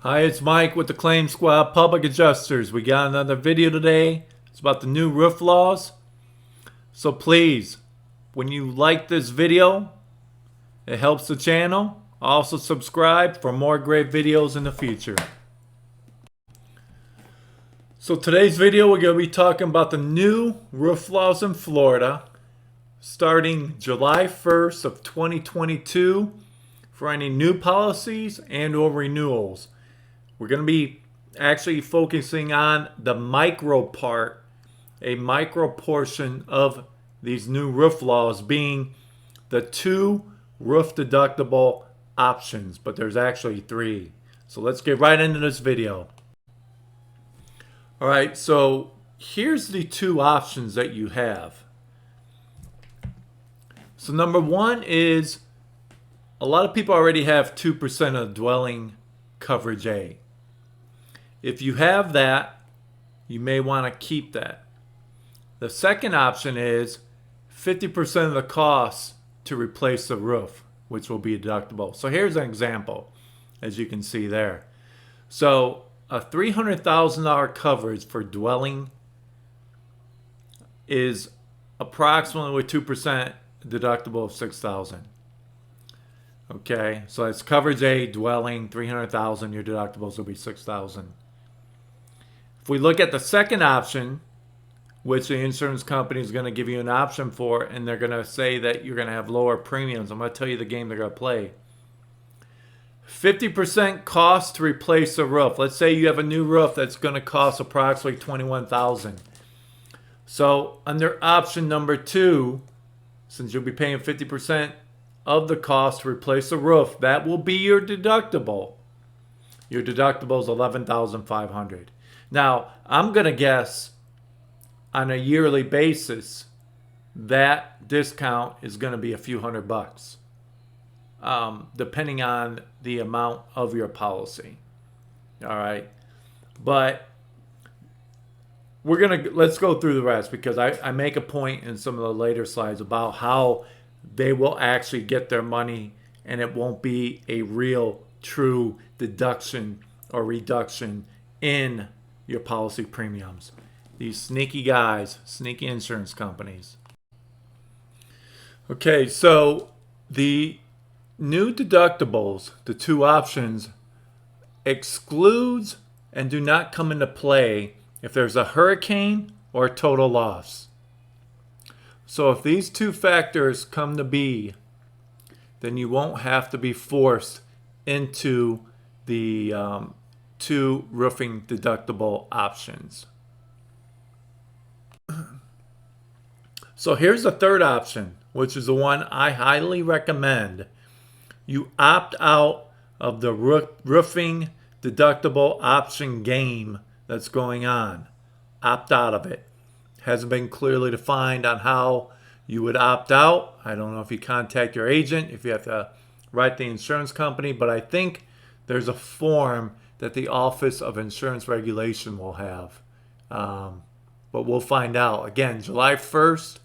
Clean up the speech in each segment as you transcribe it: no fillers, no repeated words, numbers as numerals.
Hi, it's Mike with the Claim Squad Public Adjusters. We got another video today. It's about the new roof laws. So please, when you like this video, it helps the channel. Also subscribe for more great videos in the future. So today's video, we're going to be talking about the new roof laws in Florida starting July 1st of 2022 for any new policies and or renewals. We're going to be actually focusing on the micro part, a micro portion of these new roof laws being the 2 roof deductible options, but there's actually 3. So let's get right into this video. All right, so here's the 2 options that you have. So number 1 is a lot of people already have 2% of dwelling coverage A. If you have that, you may want to keep that. The second option is 50% of the cost to replace the roof, which will be deductible. So here's an example, as you can see there. So a $300,000 coverage for dwelling is approximately with 2% deductible of $6,000. Okay, so it's coverage A, dwelling, $300,000. Your deductibles will be $6,000. If we look at the second option, which the insurance company is going to give you an option for, and they're going to say that you're going to have lower premiums. I'm going to tell you the game they're going to play. 50% cost to replace the roof. Let's say you have a new roof that's going to cost approximately $21,000. So under option number 2, since you'll be paying 50% of the cost to replace the roof, that will be your deductible. Your deductible is $11,500. Now, I'm going to guess on a yearly basis that discount is going to be a few $100, depending on the amount of your policy. All right, but let's go through the rest, because I make a point in some of the later slides about how they will actually get their money and it won't be a real true deduction or reduction in your policy premiums. These sneaky guys, sneaky insurance companies. Okay, so the new deductibles, the 2 options, excludes and do not come into play if there's a hurricane or a total loss. So if these 2 factors come to be, then you won't have to be forced into the 2 roofing deductible options. So here's the third option, which is the one I highly recommend. You opt out of the roofing deductible option game that's going on. Opt out of it. Hasn't been clearly defined on how you would opt out. I don't know if you contact your agent, if you have to write the insurance company, but I think there's a form that the Office of Insurance Regulation will have. But we'll find out. Again, July 1st,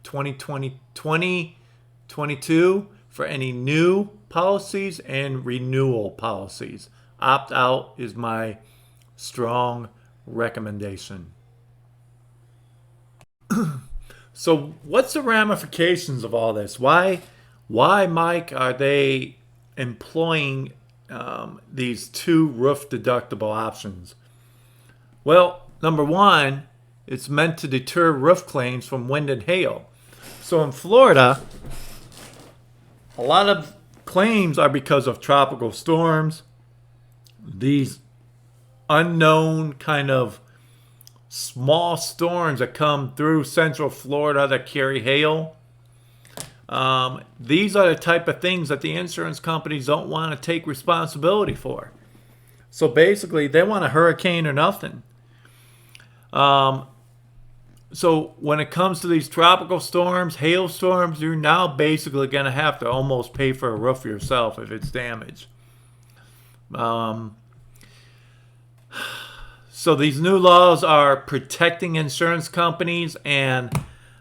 2022 for any new policies and renewal policies. Opt out is my strong recommendation. So what's the ramifications of all this? Why, Mike, are they employing these 2 roof deductible options? Well, number 1, it's meant to deter roof claims from wind and hail. So in Florida, a lot of claims are because of tropical storms, these unknown kind of small storms that come through central Florida that carry hail. These are the type of things that the insurance companies don't want to take responsibility for. So basically, they want a hurricane or nothing. So when it comes to these tropical storms, hailstorms, you're now basically going to have to almost pay for a roof yourself if it's damaged. So these new laws are protecting insurance companies, and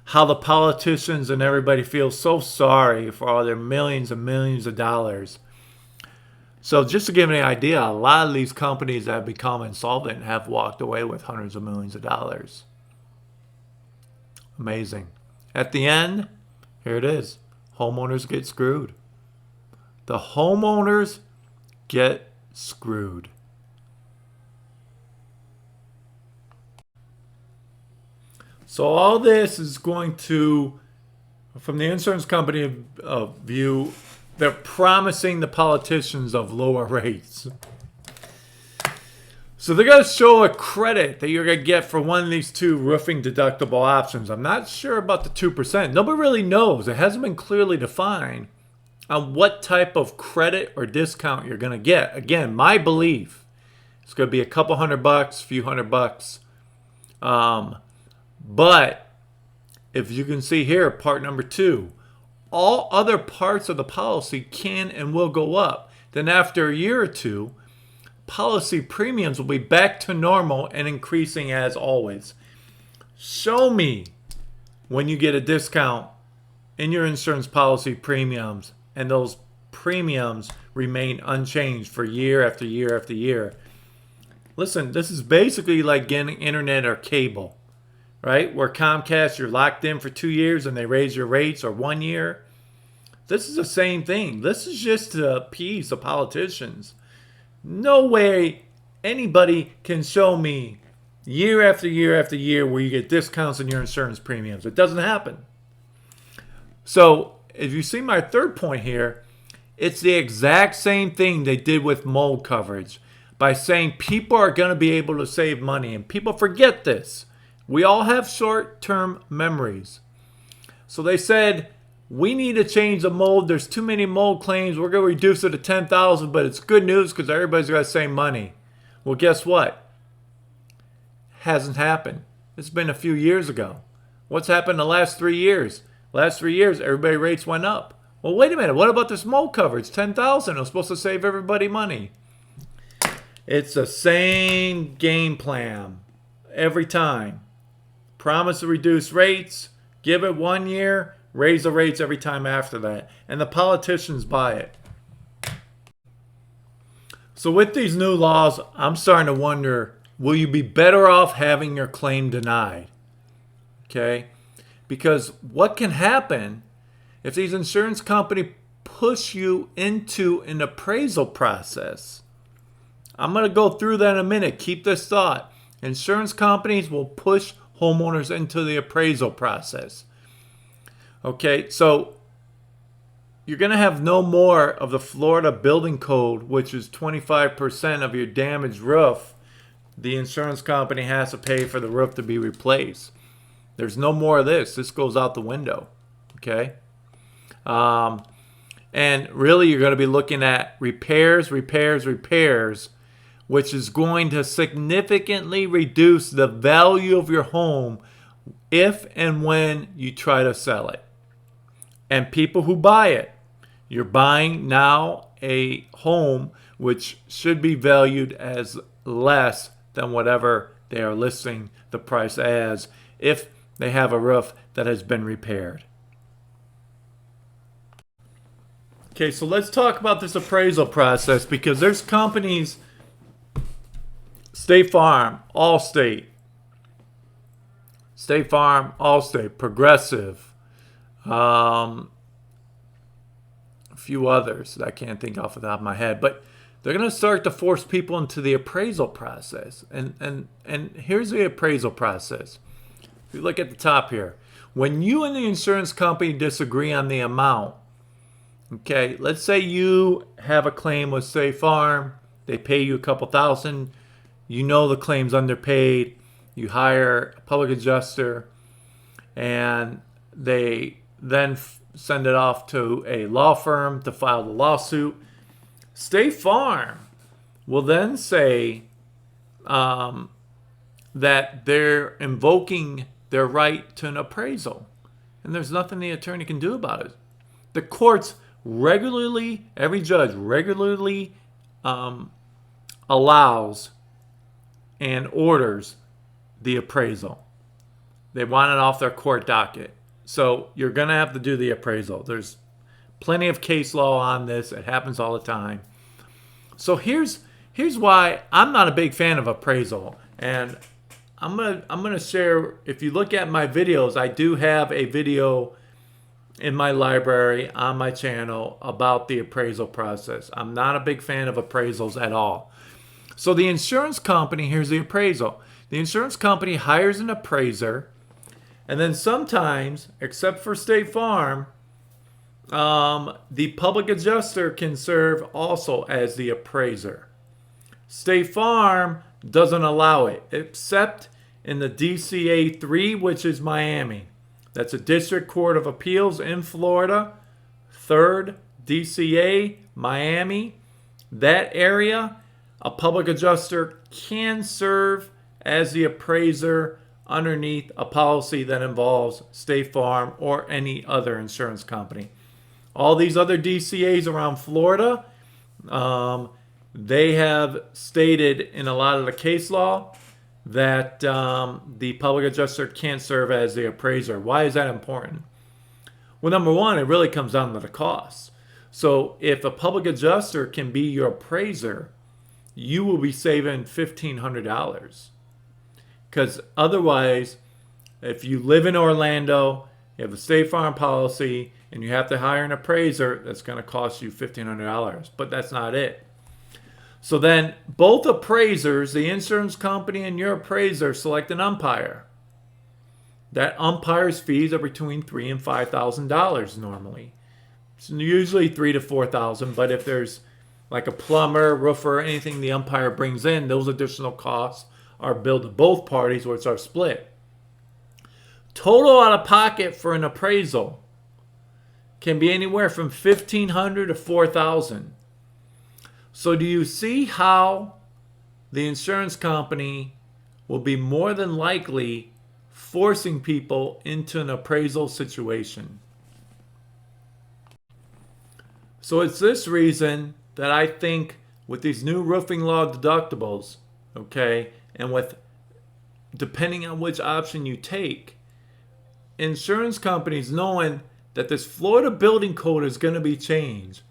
how the politicians and everybody feels so sorry for all their millions and millions of dollars. So just to give you an idea, a lot of these companies that have become insolvent have walked away with hundreds of millions of dollars. Amazing. At the end, here it is. Homeowners get screwed. The homeowners get screwed. So all this is going to, from the insurance company view, they're promising the politicians of lower rates. So they're going to show a credit that you're going to get for one of these two roofing deductible options. I'm not sure about the 2%. Nobody really knows. It hasn't been clearly defined on what type of credit or discount you're going to get. Again, my belief, it's going to be a couple $100, few $100. But if you can see here, part number 2, all other parts of the policy can and will go up. Then after a year or two, policy premiums will be back to normal and increasing as always. Show me when you get a discount in your insurance policy premiums and those premiums remain unchanged for year after year after year. Listen, this is basically like getting internet or cable, right? Where Comcast, you're locked in for 2 years and they raise your rates, or 1 year. This is the same thing. This is just to appease the politicians. No way anybody can show me year after year after year where you get discounts on your insurance premiums. It doesn't happen. So if you see my third point here, it's the exact same thing they did with mold coverage by saying people are going to be able to save money. And people forget this. We all have short-term memories. So they said, we need to change the mold. There's too many mold claims. We're going to reduce it to 10,000, but it's good news because everybody's got to save money. Well, guess what? Hasn't happened. It's been a few years ago. What's happened the last 3 years? Last 3 years, everybody's rates went up. Well, wait a minute. What about this mold coverage? 10,000. It was supposed to save everybody money. It's the same game plan every time. Promise to reduce rates. Give it 1 year. Raise the rates every time after that. And the politicians buy it. So with these new laws, I'm starting to wonder, will you be better off having your claim denied? Okay? Because what can happen if these insurance companies push you into an appraisal process? I'm going to go through that in a minute. Keep this thought. Insurance companies will push homeowners into the appraisal process. Okay, so you're going to have no more of the Florida building code, which is 25% of your damaged roof. The insurance company has to pay for the roof to be replaced. There's no more of this. This goes out the window. Okay? And really, you're going to be looking at repairs, which is going to significantly reduce the value of your home if and when you try to sell it. And people who buy it, you're buying now a home which should be valued as less than whatever they are listing the price as if they have a roof that has been repaired. Okay, so let's talk about this appraisal process, because there's companies, State Farm, Allstate, Progressive, a few others that I can't think off the top of my head, but they're going to start to force people into the appraisal process. And here's the appraisal process. If you look at the top here, when you and the insurance company disagree on the amount, okay, let's say you have a claim with State Farm, they pay you a couple thousand, you know the claim's underpaid, you hire a public adjuster, and they then send it off to a law firm to file the lawsuit. State Farm will then say that they're invoking their right to an appraisal, and there's nothing the attorney can do about it. The courts regularly, every judge regularly allows and orders the appraisal. They want it off their court docket. So you're going to have to do the appraisal. There's plenty of case law on this. It happens all the time. So here's why I'm not a big fan of appraisal. And I'm gonna share, if you look at my videos, I do have a video in my library on my channel about the appraisal process. I'm not a big fan of appraisals at all. So the insurance company, here's the appraisal. The insurance company hires an appraiser, and then sometimes, except for State Farm, the public adjuster can serve also as the appraiser. State Farm doesn't allow it, except in the DCA 3, which is Miami. That's a District Court of Appeals in Florida. 3rd DCA, Miami. That area, a public adjuster can serve as the appraiser underneath a policy that involves State Farm or any other insurance company. All these other DCAs around Florida, they have stated in a lot of the case law that the public adjuster can't serve as the appraiser. Why is that important? Well, number one, it really comes down to the cost. So if a public adjuster can be your appraiser, you will be saving $1,500. Because otherwise, if you live in Orlando, you have a State Farm policy, and you have to hire an appraiser, that's going to cost you $1,500. But that's not it. So then both appraisers, the insurance company and your appraiser, select an umpire. That umpire's fees are between $3,000 and $5,000 normally. It's usually $3,000 to $4,000, but if there's like a plumber, roofer, anything the umpire brings in, those additional costs are billed to both parties, which are split. Total out of pocket for an appraisal can be anywhere from $1,500 to $4,000. So do you see how the insurance company will be more than likely forcing people into an appraisal situation? So it's this reason that I think with these new roofing law deductibles, okay, and with depending on which option you take, insurance companies knowing that this Florida building code is going to be changed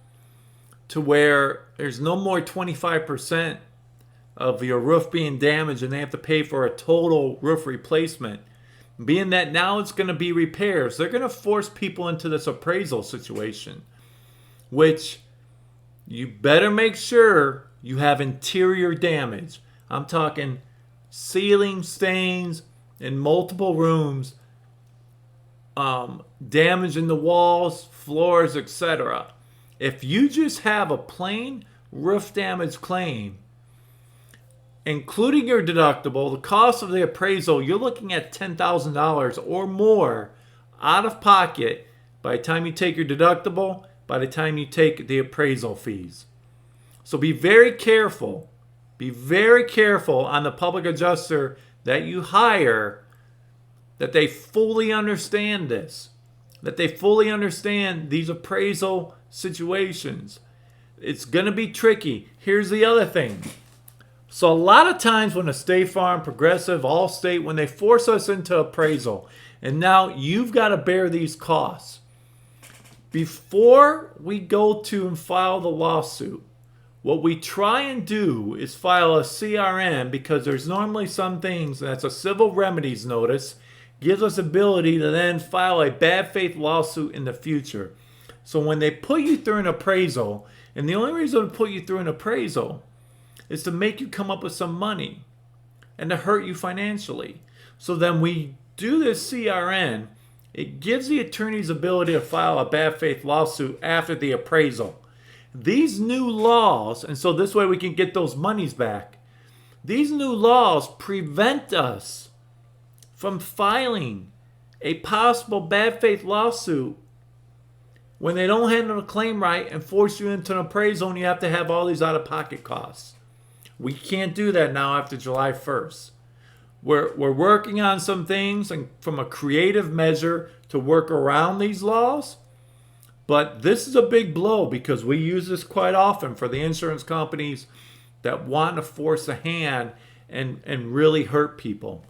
to where there's no more 25% of your roof being damaged and they have to pay for a total roof replacement. Being that now it's going to be repairs, they're going to force people into this appraisal situation, which you better make sure you have interior damage. I'm talking ceiling stains in multiple rooms, damage in the walls, floors, etc. If you just have a plain roof damage claim, including your deductible, the cost of the appraisal, you're looking at $10,000 or more out of pocket by the time you take your deductible, by the time you take the appraisal fees. So be very careful. Be very careful on the public adjuster that you hire, that they fully understand this, that they fully understand these appraisal situations. It's going to be tricky. Here's the other thing. So a lot of times when a State Farm, Progressive, Allstate, when they force us into appraisal, and now you've got to bear these costs, before we go to and file the lawsuit, what we try and do is file a CRN, because there's normally some things, that's a civil remedies notice, gives us ability to then file a bad faith lawsuit in the future. So when they put you through an appraisal, and the only reason to put you through an appraisal is to make you come up with some money and to hurt you financially. So then we do this CRN, it gives the attorney's ability to file a bad faith lawsuit after the appraisal. These new laws, and so this way we can get those monies back, these new laws prevent us from filing a possible bad faith lawsuit when they don't handle the claim right and force you into an appraisal and you have to have all these out-of-pocket costs. We can't do that now after July 1st. We're working on some things and from a creative measure to work around these laws. But this is a big blow because we use this quite often for the insurance companies that want to force a hand and really hurt people.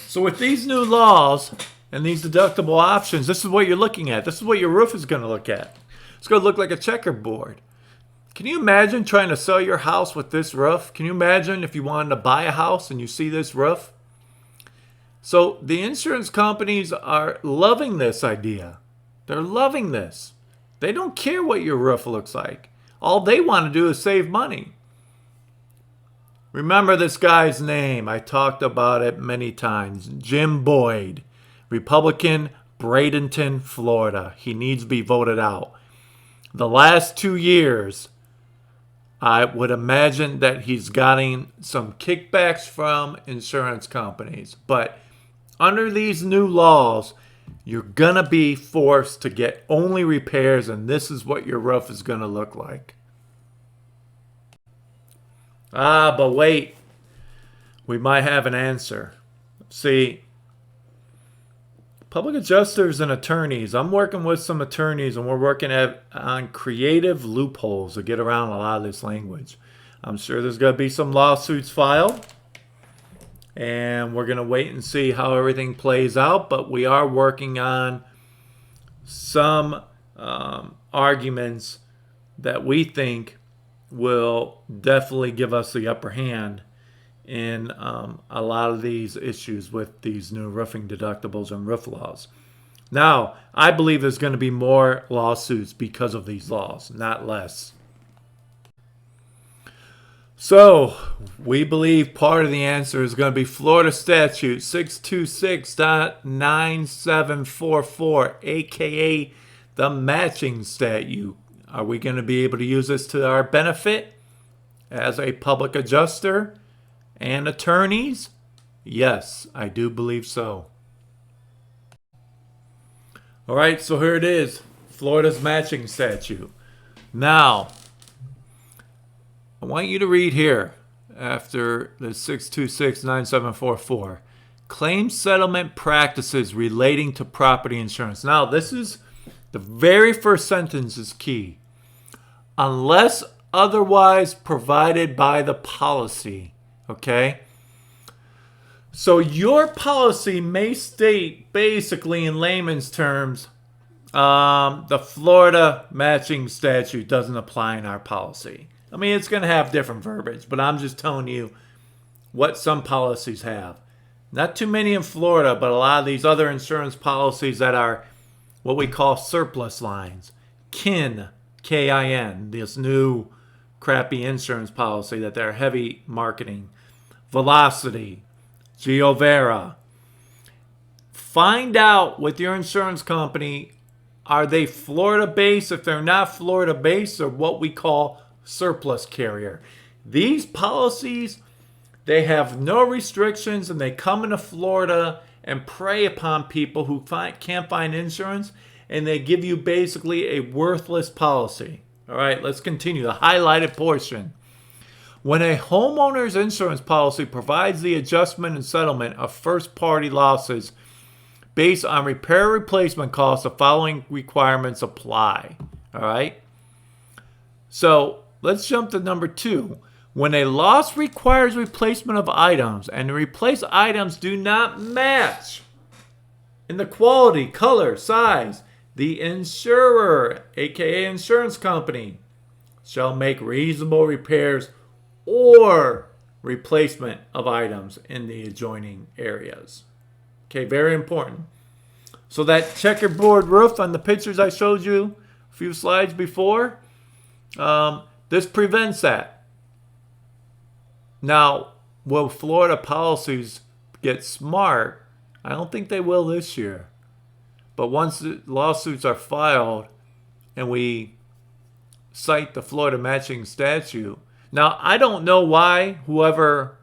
So with these new laws and these deductible options, this is what you're looking at. This is what your roof is going to look at. It's going to look like a checkerboard. Can you imagine trying to sell your house with this roof? Can you imagine if you wanted to buy a house and you see this roof? So the insurance companies are loving this idea. They're loving this. They don't care what your roof looks like. All they want to do is save money. Remember this guy's name. I talked about it many times. Jim Boyd, Republican, Bradenton, Florida. He needs to be voted out. The last 2 years, I would imagine that he's gotten some kickbacks from insurance companies. But under these new laws, you're going to be forced to get only repairs, and this is what your roof is going to look like. But wait. We might have an answer. See, public adjusters and attorneys. I'm working with some attorneys, and we're working on creative loopholes to get around a lot of this language. I'm sure there's going to be some lawsuits filed, and we're going to wait and see how everything plays out. But we are working on some arguments that we think will definitely give us the upper hand in a lot of these issues with these new roofing deductibles and roof laws. Now, I believe there's going to be more lawsuits because of these laws, not less. So, we believe part of the answer is going to be Florida Statute 626.9744, aka the matching statute. Are we going to be able to use this to our benefit as a public adjuster and attorneys? Yes, I do believe so. All right, so here it is, Florida's matching statute. Now, I want you to read here after the 6269744. Claim settlement practices relating to property insurance. Now, this is the very first sentence is key. Unless otherwise provided by the policy. Okay? So your policy may state, basically in layman's terms, the Florida matching statute doesn't apply in our policy. I mean, it's going to have different verbiage, but I'm just telling you what some policies have. Not too many in Florida, but a lot of these other insurance policies that are what we call surplus lines. KIN, K-I-N, this new crappy insurance policy that they're heavy marketing. Velocity, Giovera. Find out with your insurance company, are they Florida-based? If they're not Florida-based, or what we call surplus carrier. These policies, they have no restrictions, and they come into Florida and prey upon people who can't find insurance, and they give you basically a worthless policy. All right, let's continue. The highlighted portion. When a homeowner's insurance policy provides the adjustment and settlement of first-party losses based on repair replacement costs, the following requirements apply. All right? So let's jump to number 2. When a loss requires replacement of items and the replaced items do not match in the quality, color, size, the insurer, aka insurance company, shall make reasonable repairs or replacement of items in the adjoining areas. Okay, very important. So that checkerboard roof on the pictures I showed you a few slides before, this prevents that. Now, will Florida policies get smart? I don't think they will this year. But once the lawsuits are filed and we cite the Florida matching statute. Now, I don't know why whoever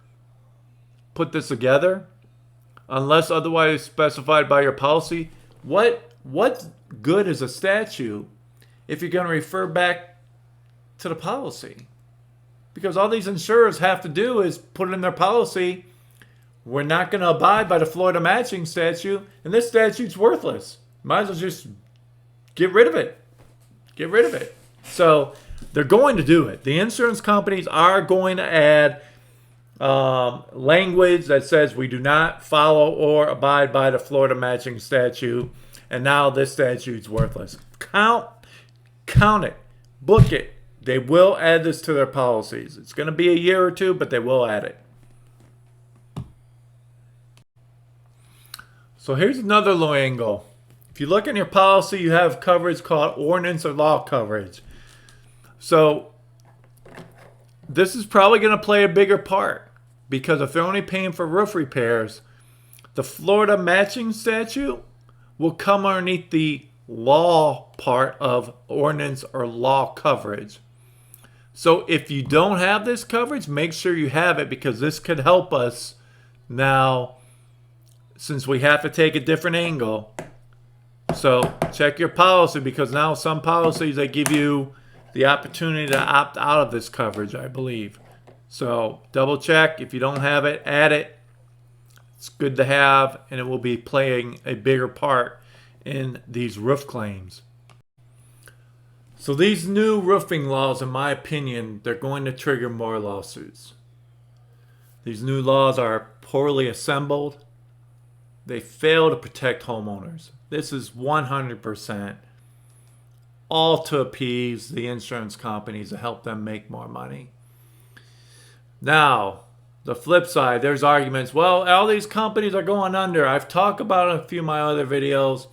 put this together, unless otherwise specified by your policy, what good is a statute if you're going to refer back to the policy? Because all these insurers have to do is put it in their policy, we're not going to abide by the Florida matching statute, and this statute's worthless. Might as well just get rid of it. Get rid of it. So they're going to do it. The insurance companies are going to add language that says we do not follow or abide by the Florida matching statute, and now this statute's worthless. Count it. Book it. They will add this to their policies. It's going to be a year or two, but they will add it. So here's another low angle. If you look in your policy, you have coverage called ordinance or law coverage. So this is probably going to play a bigger part, because if they're only paying for roof repairs, the Florida matching statute will come underneath the law part of ordinance or law coverage. So if you don't have this coverage, make sure you have it, because this could help us now, since we have to take a different angle. So check your policy, because now some policies, they give you the opportunity to opt out of this coverage, I believe. So double check. If you don't have it, add it. It's good to have, and it will be playing a bigger part in these roof claims. So these new roofing laws, in my opinion, they're going to trigger more lawsuits. These new laws are poorly assembled. They fail to protect homeowners. This is 100% all to appease the insurance companies to help them make more money. Now, the flip side, there's arguments, well, all these companies are going under. I've talked about it in a few of my other videos.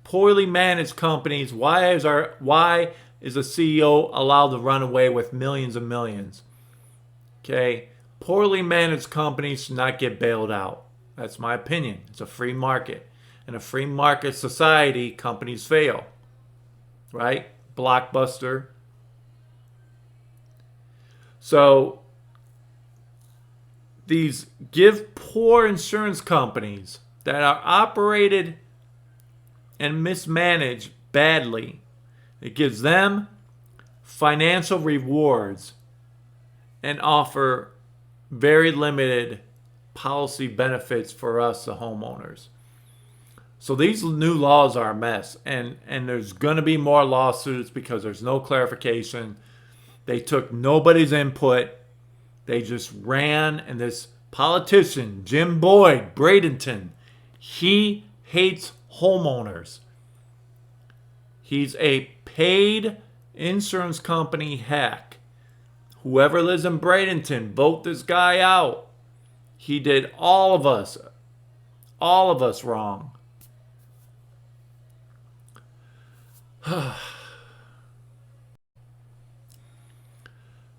Poorly managed companies, why is a CEO allowed to run away with millions and millions? Okay, poorly managed companies should not get bailed out. That's my opinion. It's a free market. In a free market society, companies fail. Right? Blockbuster. So these give poor insurance companies that are operated and mismanaged badly, it gives them financial rewards and offer very limited policy benefits for us, the homeowners. So these new laws are a mess, and there's going to be more lawsuits because there's no clarification. They took nobody's input. They just ran, and this politician, Jim Boyd, Bradenton, he hates homeowners. He's a paid insurance company hack. Whoever lives in Bradenton, vote this guy out. He did all of us wrong.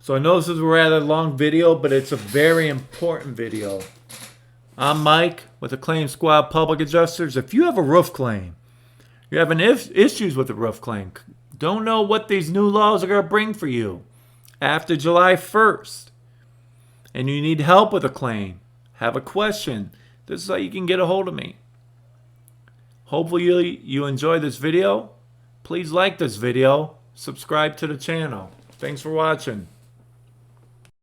So I know this is a rather long video, but it's a very important video. I'm Mike with the Claim Squad Public Adjusters. If you have a roof claim, you're having issues with the roof claim, don't know what these new laws are going to bring for you after July 1st, and you need help with a claim, have a question, this is how you can get a hold of me. Hopefully you enjoyed this video. Please like this video, subscribe to the channel. Thanks for watching.